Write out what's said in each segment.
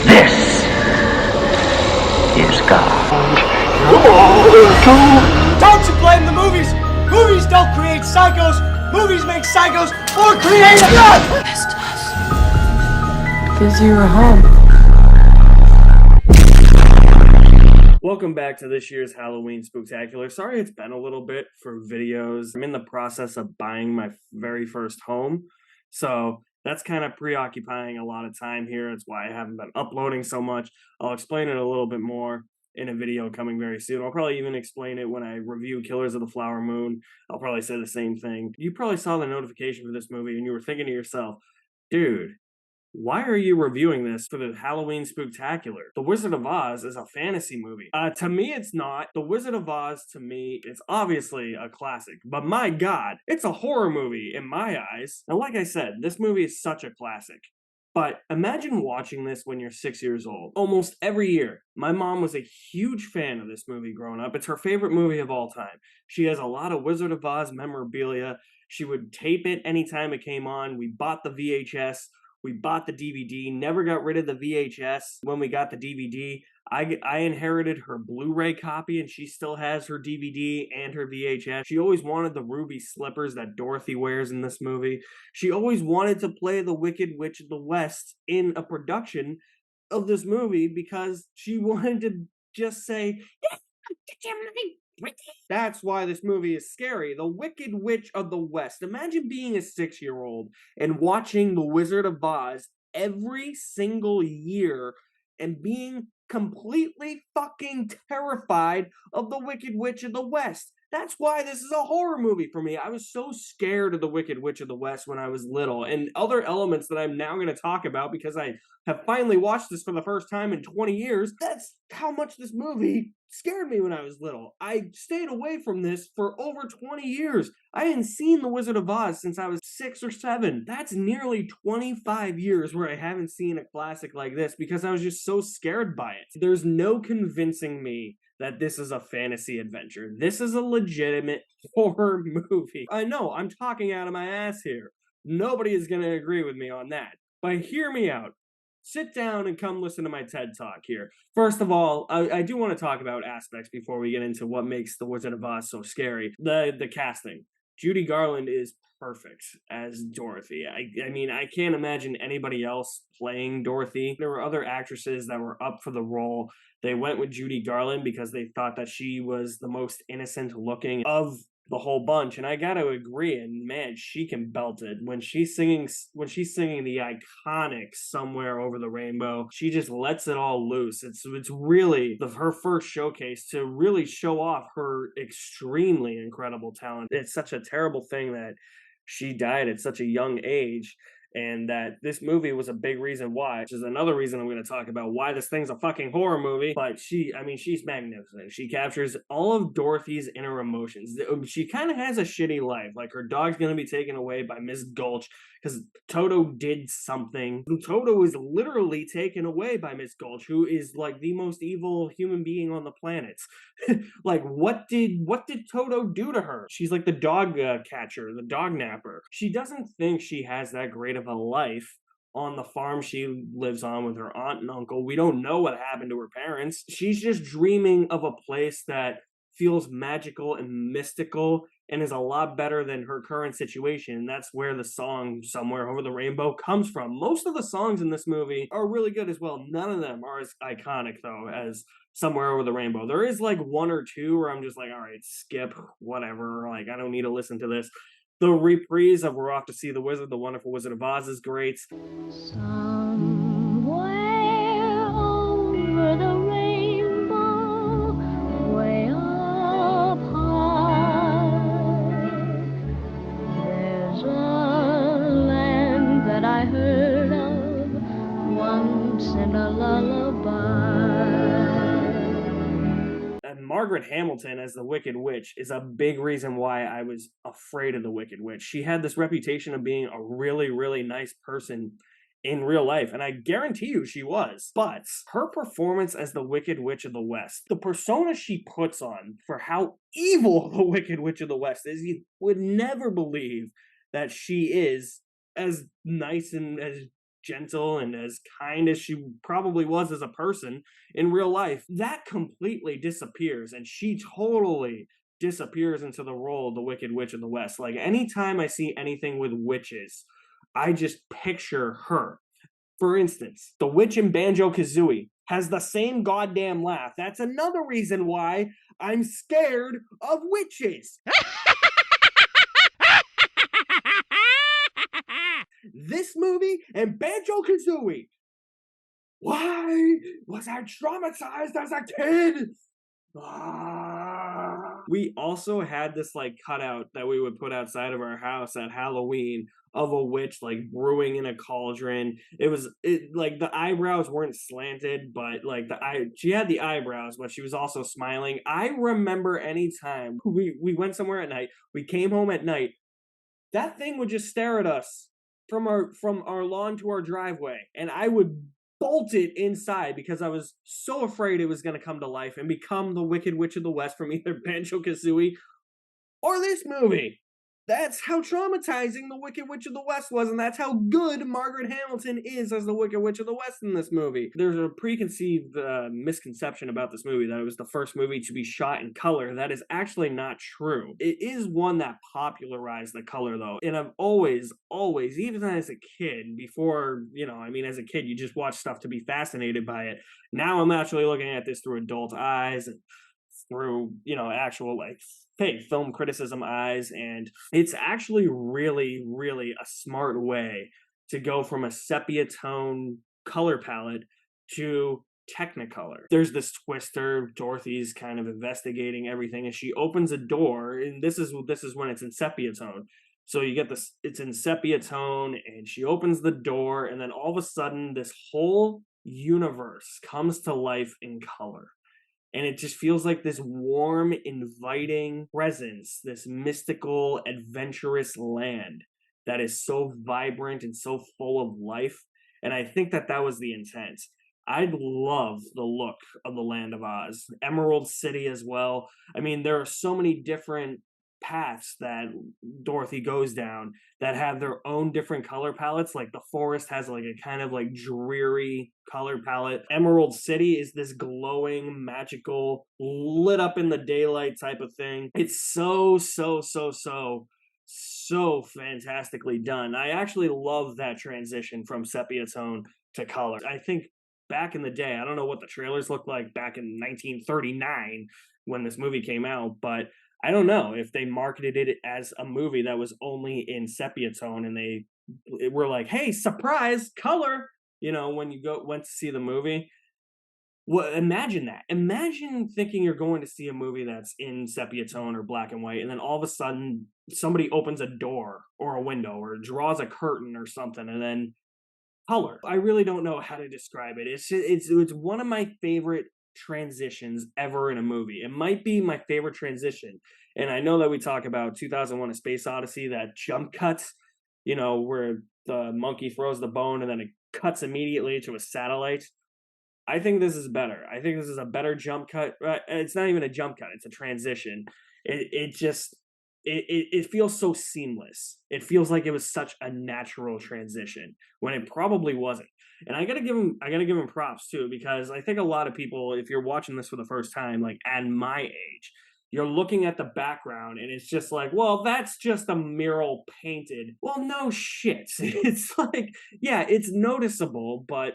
This is God. Don't you blame the movies! Movies don't create psychos! Movies make psychos or create God! Because you were home. Welcome back to this year's Halloween Spooktacular. Sorry it's been a little bit for videos. I'm in the process of buying my very first home, so that's kind of preoccupying a lot of time here. That's why I haven't been uploading so much. I'll explain it a little bit more in a video coming very soon. I'll probably even explain it when I review Killers of the Flower Moon. I'll probably say the same thing. You probably saw the notification for this movie and you were thinking to yourself, dude, why are you reviewing this for the Halloween Spooktacular? The Wizard of Oz is a fantasy movie. To me, it's not. The Wizard of Oz, to me, is obviously a classic. But my God, it's a horror movie in my eyes. Now, like I said, this movie is such a classic. But imagine watching this when you're 6 years old. Almost every year, my mom was a huge fan of this movie growing up. It's her favorite movie of all time. She has a lot of Wizard of Oz memorabilia. She would tape it anytime it came on. We bought the VHS. We bought the DVD, never got rid of the VHS when we got the DVD. I inherited her Blu-ray copy and she still has her DVD and her VHS. She always wanted the ruby slippers that Dorothy wears in this movie. She always wanted to play the Wicked Witch of the West in a production of this movie because she wanted to just say, yeah, get your money. That's why this movie is scary. The Wicked Witch of the West. Imagine being a 6-year-old and watching The Wizard of Oz every single year and being completely fucking terrified of the Wicked Witch of the West. That's why this is a horror movie for me. I was so scared of the Wicked Witch of the West when I was little, and other elements that I'm now going to talk about because I have finally watched this for the first time in 20 years. That's how much this movie scared me when I was little. I stayed away from this for over 20 years. I hadn't seen The Wizard of Oz since I was 6 or 7. That's nearly 25 years where I haven't seen a classic like this because I was just so scared by it. There's no convincing me that this is a fantasy adventure. This is a legitimate horror movie. I know, I'm talking out of my ass here. Nobody is going to agree with me on that. But hear me out. Sit down and come listen to my TED Talk here. First of all, I do want to talk about aspects before we get into what makes The Wizard of Oz so scary. The casting. Judy Garland is perfect as Dorothy. I mean, I can't imagine anybody else playing Dorothy. There were other actresses that were up for the role. They went with Judy Garland because they thought that she was the most innocent looking of the whole bunch, and I gotta agree, and man, she can belt it. When she's singing the iconic Somewhere Over the Rainbow, she just lets it all loose. It's really her first showcase to really show off her extremely incredible talent. It's such a terrible thing that she died at such a young age, and that this movie was a big reason why, which is another reason I'm going to talk about why this thing's a fucking horror movie. But she's magnificent. She captures all of Dorothy's inner emotions. She kind of has a shitty life. Like, her dog's going to be taken away by Miss Gulch because Toto did something. Toto is literally taken away by Miss Gulch, who is like the most evil human being on the planet. Like, what did Toto do to her? She's like the dog catcher, the dog napper. She doesn't think she has that great of a life on the farm she lives on with her aunt and uncle. We don't know what happened to her parents. She's just dreaming of a place that feels magical and mystical and is a lot better than her current situation. And that's where the song Somewhere Over the Rainbow comes from. Most of the songs in this movie are really good as well. None of them are as iconic, though, as Somewhere Over the Rainbow. There is like one or two where I'm just like, all right, skip, whatever. Like, I don't need to listen to this. The reprise of We're Off to See the Wizard, the Wonderful Wizard of Oz is great. Somewhere over the rainbow, way up high, there's a land that I heard of once in a lullaby. And Margaret Hamilton as the Wicked Witch is a big reason why I was afraid of the Wicked Witch. She had this reputation of being a really, really nice person in real life, and I guarantee you she was. But her performance as the Wicked Witch of the West, the persona she puts on for how evil the Wicked Witch of the West is, you would never believe that she is as nice and as gentle and as kind as she probably was as a person in real life, that completely disappears. And she totally disappears into the role of the Wicked Witch of the West. Like, anytime I see anything with witches, I just picture her. For instance, the witch in Banjo-Kazooie has the same goddamn laugh. That's another reason why I'm scared of witches. This movie and Banjo-Kazooie. Why was I traumatized as a kid? We also had this like cutout that we would put outside of our house at Halloween of a witch like brewing in a cauldron. Like the eyebrows weren't slanted, but like she had the eyebrows, but she was also smiling. I remember anytime we went somewhere at night, we came home at night, that thing would just stare at us from our lawn to our driveway, and I would bolt it inside because I was so afraid it was going to come to life and become the Wicked Witch of the West from either Banjo-Kazooie or this movie. That's how traumatizing the Wicked Witch of the West was, and that's how good Margaret Hamilton is as the Wicked Witch of the West in this movie. There's a preconceived misconception about this movie that it was the first movie to be shot in color. That is actually not true. It is one that popularized the color, though, and I've always, even as a kid, before, as a kid, you just watch stuff to be fascinated by it. Now I'm actually looking at this through adult eyes and through, actual like fake film criticism eyes, and it's actually really, really a smart way to go from a sepia tone color palette to Technicolor. There's this twister. Dorothy's kind of investigating everything, and she opens a door, and this is when it's in sepia tone. So you get this, it's in sepia tone, and she opens the door, and then all of a sudden, this whole universe comes to life in color. And it just feels like this warm, inviting presence, this mystical, adventurous land that is so vibrant and so full of life. And I think that was the intent. I love the look of the Land of Oz. Emerald City as well. I mean, there are so many different paths that Dorothy goes down that have their own different color palettes. Like the forest has like a kind of like dreary color palette. Emerald City is this glowing, magical, lit up in the daylight type of thing. It's so fantastically done. I actually love that transition from sepia tone to color. I think back in the day, I don't know what the trailers looked like back in 1939 when this movie came out, but I don't know if they marketed it as a movie that was only in sepia tone and they were like, hey, surprise, color, when you went to see the movie. Well, imagine that. Imagine thinking you're going to see a movie that's in sepia tone or black and white, and then all of a sudden somebody opens a door or a window or draws a curtain or something, and then color. I really don't know how to describe it. It's one of my favorite transitions ever in a movie. It might be my favorite transition. And I know that we talk about 2001: A Space Odyssey, that jump cut, where the monkey throws the bone and then it cuts immediately to a satellite. I think this is better. I think this is a better jump cut. It's not even a jump cut. It's a transition. It feels so seamless. It feels like it was such a natural transition when it probably wasn't. And I gotta give him props too, because I think a lot of people, if you're watching this for the first time, like at my age, you're looking at the background and it's just like, well, that's just a mural painted. Well, no shit. It's like, yeah, it's noticeable, but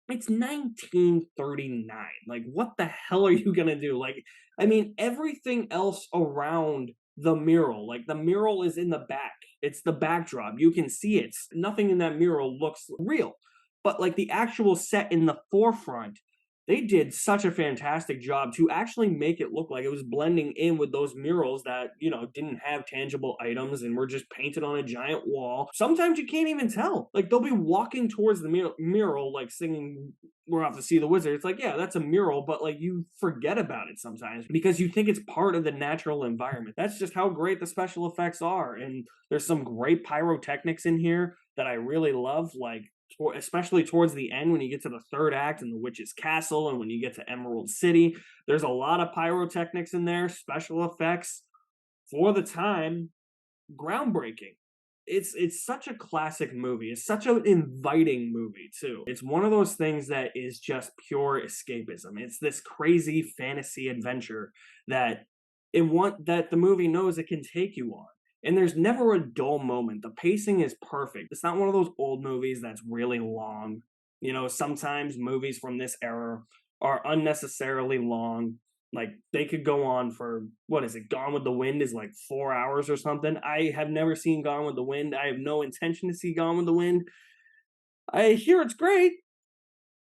it's 1939. Like, what the hell are you gonna do? Like, I mean, everything else around the mural, like the mural is in the back. It's the backdrop. You can see it. Nothing in that mural looks real. But like the actual set in the forefront, they did such a fantastic job to actually make it look like it was blending in with those murals that, didn't have tangible items and were just painted on a giant wall. Sometimes you can't even tell. Like they'll be walking towards the mural, like singing "We're Off to See the Wizard." It's like, yeah, that's a mural, but like you forget about it sometimes because you think it's part of the natural environment. That's just how great the special effects are. And there's some great pyrotechnics in here that I really love, like especially towards the end when you get to the third act and the witch's castle and when you get to Emerald City. There's a lot of pyrotechnics in there, special effects for the time, groundbreaking. it's such a classic movie. It's such an inviting movie too. It's one of those things that is just pure escapism. It's this crazy fantasy adventure that that the movie knows it can take you on. And there's never a dull moment. The pacing is perfect. It's not one of those old movies that's really long. You know, sometimes movies from this era are unnecessarily long. Like they could go on for what is it? Gone with the Wind is like 4 hours or something. I have never seen Gone with the Wind. I have no intention to see Gone with the Wind. I hear it's great.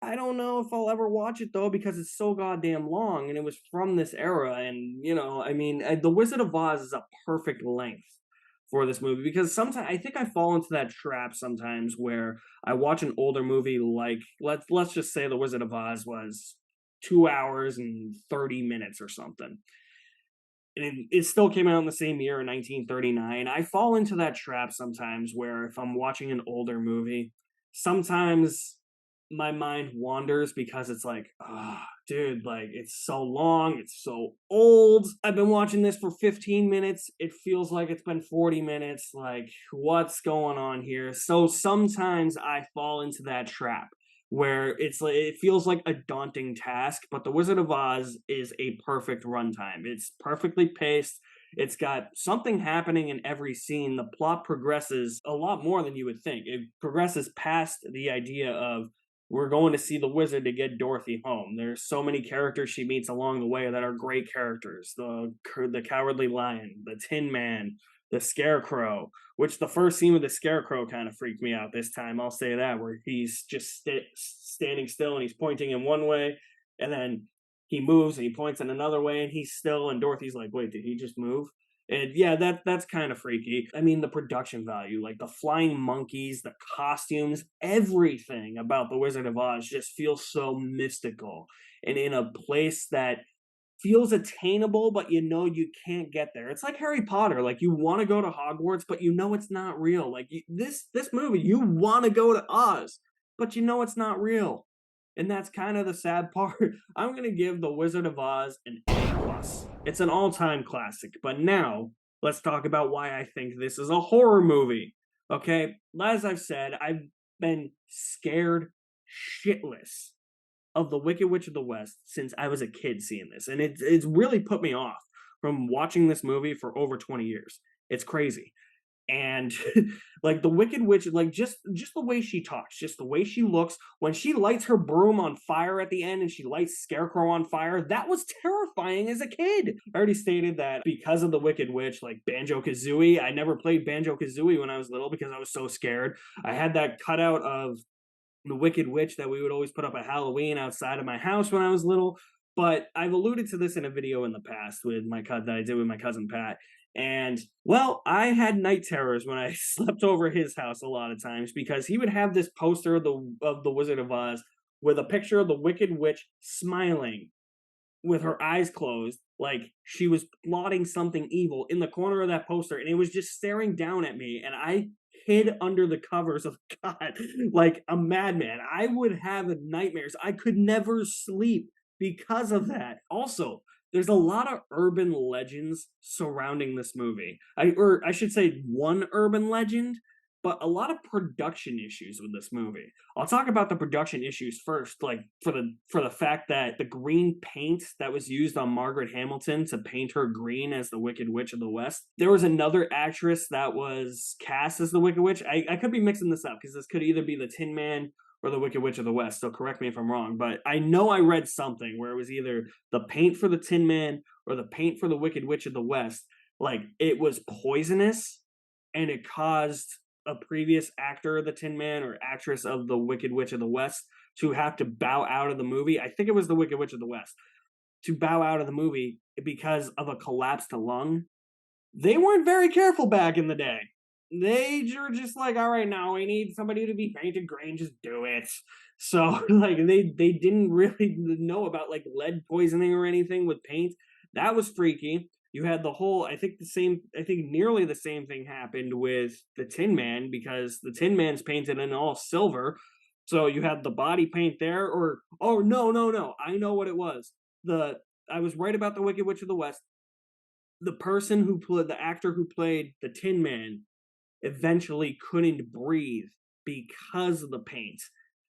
I don't know if I'll ever watch it though because it's so goddamn long and it was from this era. And you know, I mean, The Wizard of Oz is a perfect length for this movie because sometimes I think I fall into that trap sometimes where I watch an older movie like let's just say The Wizard of Oz was 2 hours and 30 minutes or something and it still came out in the same year in 1939. I fall into that trap sometimes where if I'm watching an older movie, sometimes my mind wanders because it's like, ah, oh, dude, like it's so long, it's so old. I've been watching this for 15 minutes. It feels like it's been 40 minutes. Like, what's going on here? So sometimes I fall into that trap where it's like it feels like a daunting task, but The Wizard of Oz is a perfect runtime. It's perfectly paced. It's got something happening in every scene. The plot progresses a lot more than you would think. It progresses past the idea of we're going to see the wizard to get Dorothy home. There's so many characters she meets along the way that are great characters. The Cowardly Lion, the Tin Man, the Scarecrow, which the first scene with the Scarecrow kind of freaked me out this time. I'll say that, where he's just standing still and he's pointing in one way, and then he moves and he points in another way and he's still, and Dorothy's like, wait, did he just move? And yeah, that's kind of freaky. I mean, the production value, like the flying monkeys, the costumes, everything about The Wizard of Oz just feels so mystical and in a place that feels attainable, but you know you can't get there. It's like Harry Potter. Like you want to go to Hogwarts, but you know it's not real. Like this movie, you want to go to Oz, but you know it's not real. And that's kind of the sad part. I'm gonna give The Wizard of Oz an A+. It's an all-time classic. But now let's talk about why I think this is a horror movie. Okay, as I've said, I've been scared shitless of the Wicked Witch of the West since I was a kid seeing this, and it's really put me off from watching this movie for over 20 years. It's crazy. And like the Wicked Witch, like just the way she talks, just the way she looks, when she lights her broom on fire at the end and she lights Scarecrow on fire, that was terrifying as a kid. I already stated that because of the Wicked Witch, like Banjo-Kazooie, I never played Banjo-Kazooie when I was little because I was so scared. I had that cutout of the Wicked Witch that we would always put up at Halloween outside of my house when I was little. But I've alluded to this in a video in the past with that I did with my cousin Pat. And well, I had night terrors when I slept over his house a lot of times because he would have this poster of the Wizard of Oz with a picture of the Wicked Witch smiling with her eyes closed, like she was plotting something evil in the corner of that poster, and it was just staring down at me, and I hid under the covers of God like a madman. I would have nightmares. I could never sleep because of that. Also, there's a lot of urban legends surrounding this movie. Or I should say one urban legend, but a lot of production issues with this movie. I'll talk about the production issues first, like for the fact that the green paint that was used on Margaret Hamilton to paint her green as the Wicked Witch of the West. There was another actress that was cast as the Wicked Witch. I could be mixing this up because this could either be the Tin Man or the Wicked Witch of the West, so correct me if I'm wrong, but I know I read something where it was either the paint for the Tin Man or the paint for the Wicked Witch of the West. Like, it was poisonous, and it caused a previous actor of the Tin Man or actress of the Wicked Witch of the West to have to bow out of the movie. I think it was the Wicked Witch of the West to bow out of the movie because of a collapsed lung. They weren't very careful back in the day. They were just like, all right, now we need somebody to be painted green, just do it. So like they didn't really know about like lead poisoning or anything with paint. That was freaky. You had the whole, I think nearly the same thing happened with the Tin Man because the Tin Man's painted in all silver. So you had the body paint there, or oh no, I know what it was. I was right about the Wicked Witch of the West. The person who played the actor who played the Tin Man eventually couldn't breathe because of the paint.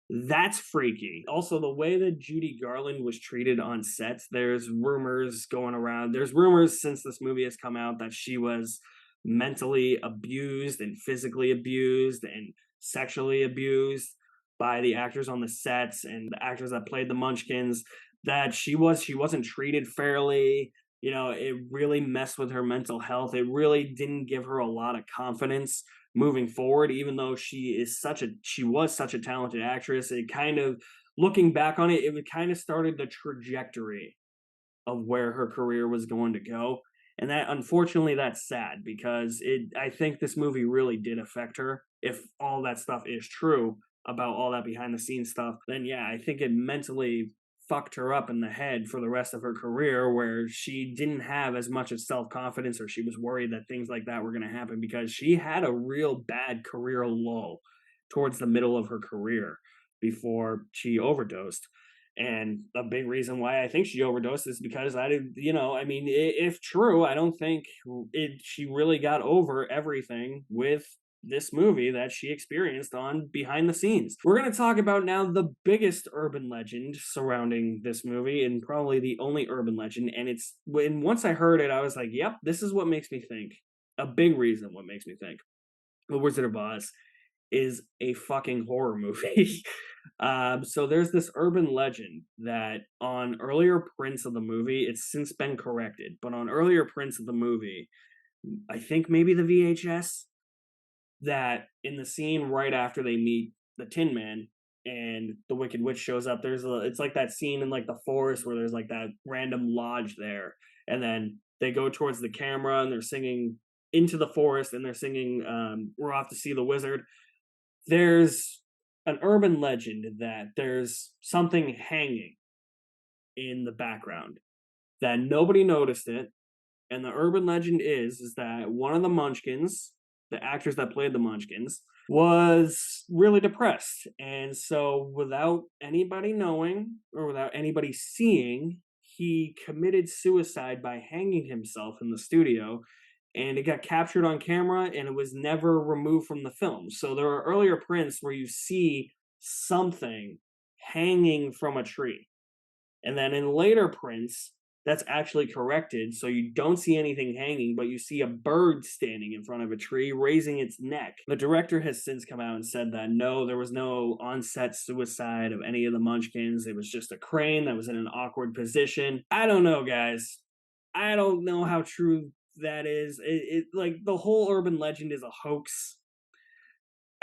That's freaky. Also, the way that Judy Garland was treated on sets, there's rumors going around. There's rumors since this movie has come out that she was mentally abused and physically abused and sexually abused by the actors on the sets and the actors that played the Munchkins, that she wasn't treated fairly. You know, it really messed with her mental health. It really didn't give her a lot of confidence moving forward, even though she was such a talented actress. It kind of, looking back on it, it kind of started the trajectory of where her career was going to go. And that, unfortunately, that's sad because I think this movie really did affect her. If all that stuff is true about all that behind the scenes stuff, then yeah, I think it mentally fucked her up in the head for the rest of her career, where she didn't have as much of self-confidence, or she was worried that things like that were going to happen, because she had a real bad career lull towards the middle of her career before she overdosed. And a big reason why I think she overdosed is because if true, I don't think she really got over everything with this movie that she experienced on behind the scenes. We're going to talk about now the biggest urban legend surrounding this movie, and probably the only urban legend. And once I heard it, I was like, yep, this is what makes me think. A big reason what makes me think The Wizard of Oz is a fucking horror movie. So there's this urban legend that on earlier prints of the movie, it's since been corrected, but on earlier prints of the movie, I think maybe the VHS, that in the scene right after they meet the Tin Man and the Wicked Witch shows up, it's like that scene in like the forest where there's like that random lodge there, and then they go towards the camera and they're singing into the forest, and they're singing "We're Off to See the Wizard." There's an urban legend that there's something hanging in the background, that nobody noticed it, and the urban legend is that one of the Munchkins, the actors that played the Munchkins, was really depressed. And so, without anybody knowing or without anybody seeing, he committed suicide by hanging himself in the studio. And it got captured on camera and it was never removed from the film. So, there are earlier prints where you see something hanging from a tree. And then in later prints, that's actually corrected, so you don't see anything hanging, but you see a bird standing in front of a tree, raising its neck. The director has since come out and said that no, there was no on-set suicide of any of the Munchkins. It was just a crane that was in an awkward position. I don't know, guys. I don't know how true that is. Like, the whole urban legend is a hoax.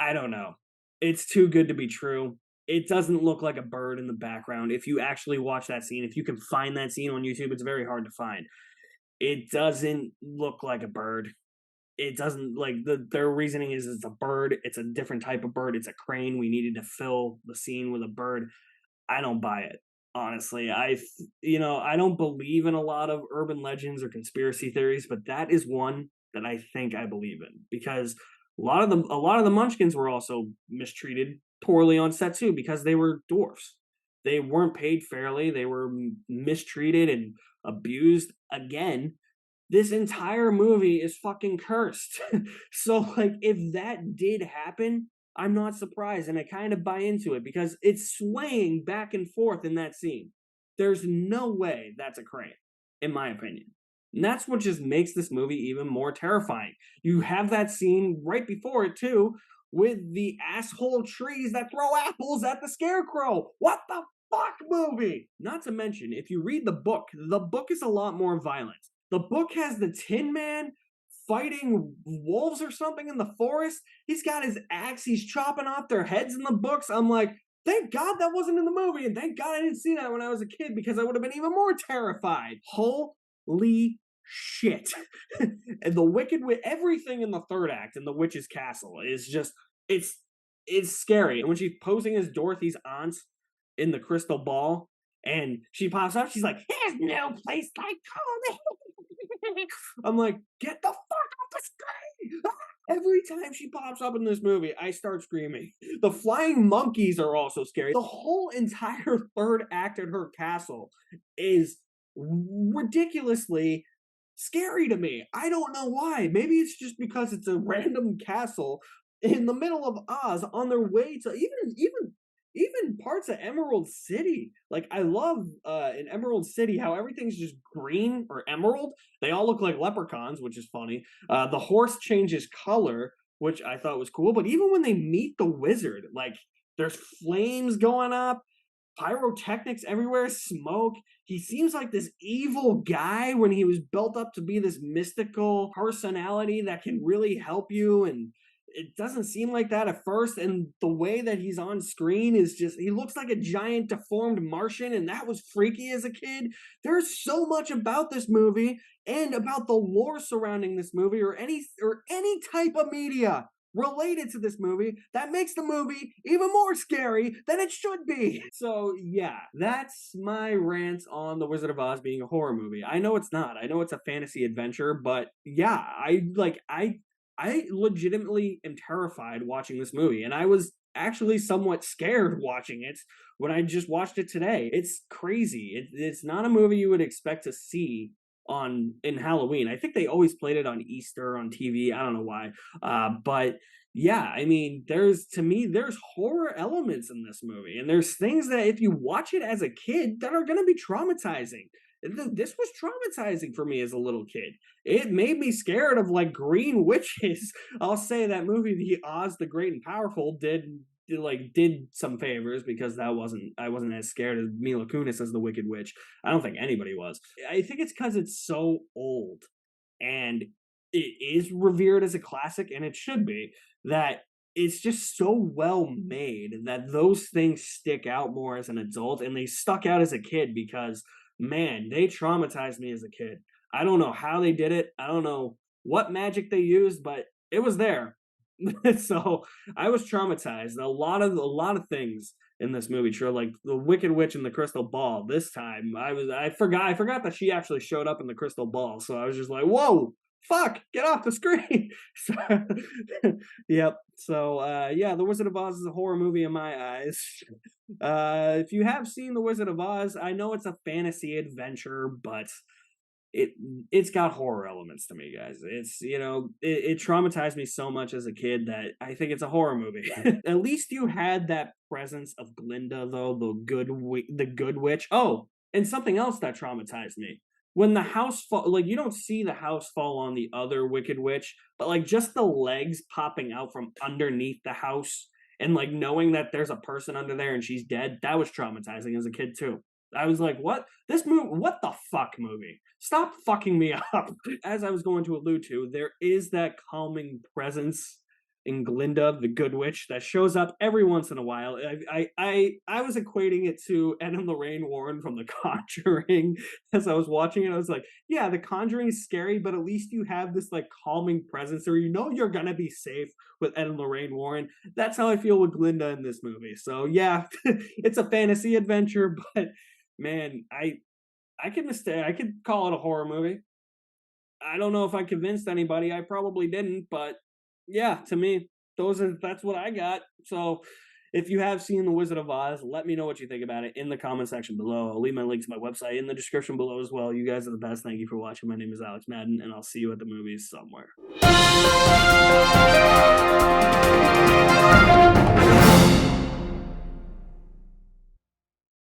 I don't know. It's too good to be true. It doesn't look like a bird in the background. If you actually watch that scene, if you can find that scene on YouTube, it's very hard to find. It doesn't look like a bird. It doesn't, like, their reasoning is it's a bird. It's a different type of bird. It's a crane. We needed to fill the scene with a bird. I don't buy it. Honestly, I don't believe in a lot of urban legends or conspiracy theories, but that is one that I think I believe in, because a lot of the Munchkins were also mistreated poorly on set too, because they were dwarfs. They weren't paid fairly. They were mistreated and abused. Again, this entire movie is fucking cursed. So, like, if that did happen, I'm not surprised, and I kind of buy into it because it's swaying back and forth in that scene. There's no way that's a crane, in my opinion. And that's what just makes this movie even more terrifying. You have that scene right before it, too, with the asshole trees that throw apples at the scarecrow. What the fuck, movie? Not to mention, if you read the book is a lot more violent. The book has the Tin Man fighting wolves or something in the forest. He's got his axe, he's chopping off their heads in the books. I'm like, thank God that wasn't in the movie, and thank God I didn't see that when I was a kid, because I would have been even more terrified. Holy shit. And everything in the third act in the witch's castle is just, it's scary. And when she's posing as Dorothy's aunt in the crystal ball, and she pops up, she's like, there's no place like home. I'm like, get the fuck off the screen! Every time she pops up in this movie, I start screaming. The flying monkeys are also scary. The whole entire third act at her castle is ridiculously scary to me. I don't know why. Maybe it's just because it's a random castle in the middle of Oz on their way to even parts of Emerald City. Like I love in Emerald City how everything's just green or emerald. They all look like leprechauns, which is funny. The horse changes color, which I thought was cool. But even when they meet the wizard, like there's flames going up, pyrotechnics everywhere, smoke. He seems like this evil guy when he was built up to be this mystical personality that can really help you, and it doesn't seem like that at first. And the way that he's on screen is just, he looks like a giant deformed Martian, and that was freaky as a kid. There's so much about this movie and about the lore surrounding this movie, or any type of media related to this movie, that makes the movie even more scary than it should be. So yeah, that's my rant on The Wizard of Oz being a horror movie. I know it's not. I know it's a fantasy adventure, but yeah, I legitimately am terrified watching this movie, and I was actually somewhat scared watching it when I just watched it today. It's crazy. It's not a movie you would expect to see in Halloween. I think they always played it on Easter on TV. I don't know why. But yeah, I mean, there's horror elements in this movie, and there's things that if you watch it as a kid that are going to be traumatizing. This was traumatizing for me as a little kid. It made me scared of like green witches. I'll say that movie, The Oz the Great and Powerful, did some favors, because I wasn't as scared as Mila Kunis as the Wicked Witch. I don't think anybody was. I think it's because it's so old and it is revered as a classic, and it should be, that it's just so well made that those things stick out more as an adult, and they stuck out as a kid because, man, they traumatized me as a kid. I don't know how they did it. I don't know what magic they used, but it was there. So I was traumatized. A lot of things in this movie, true, like the Wicked Witch and the crystal ball. This time I forgot that she actually showed up in the crystal ball. So I was just like, whoa, fuck, get off the screen. So, yep. So yeah, The Wizard of Oz is a horror movie in my eyes. If you have seen The Wizard of Oz, I know it's a fantasy adventure, but it's got horror elements to me, guys. It's, it traumatized me so much as a kid that I think it's a horror movie. At least you had that presence of Glinda, though, the good witch. Oh, and something else that traumatized me. When the house fall, like, you don't see the house fall on the other Wicked Witch, but like just the legs popping out from underneath the house, and like knowing that there's a person under there and she's dead, that was traumatizing as a kid too. I was like, what? This movie, what the fuck movie? Stop fucking me up. As I was going to allude to, there is that calming presence in Glinda, the Good Witch, that shows up every once in a while. I was equating it to Ed and Lorraine Warren from The Conjuring. As I was watching it, I was like, yeah, The Conjuring is scary, but at least you have this like calming presence, or you're gonna be safe with Ed and Lorraine Warren. That's how I feel with Glinda in this movie. So yeah, it's a fantasy adventure, but man, I could call it a horror movie. I don't know if I convinced anybody. I probably didn't, but yeah, to me, that's what I got. So if you have seen The Wizard of Oz, let me know what you think about it in the comment section below. I'll leave my link to my website in the description below as well. You guys are the best. Thank you for watching. My name is Alex Madden, and I'll see you at the movies somewhere.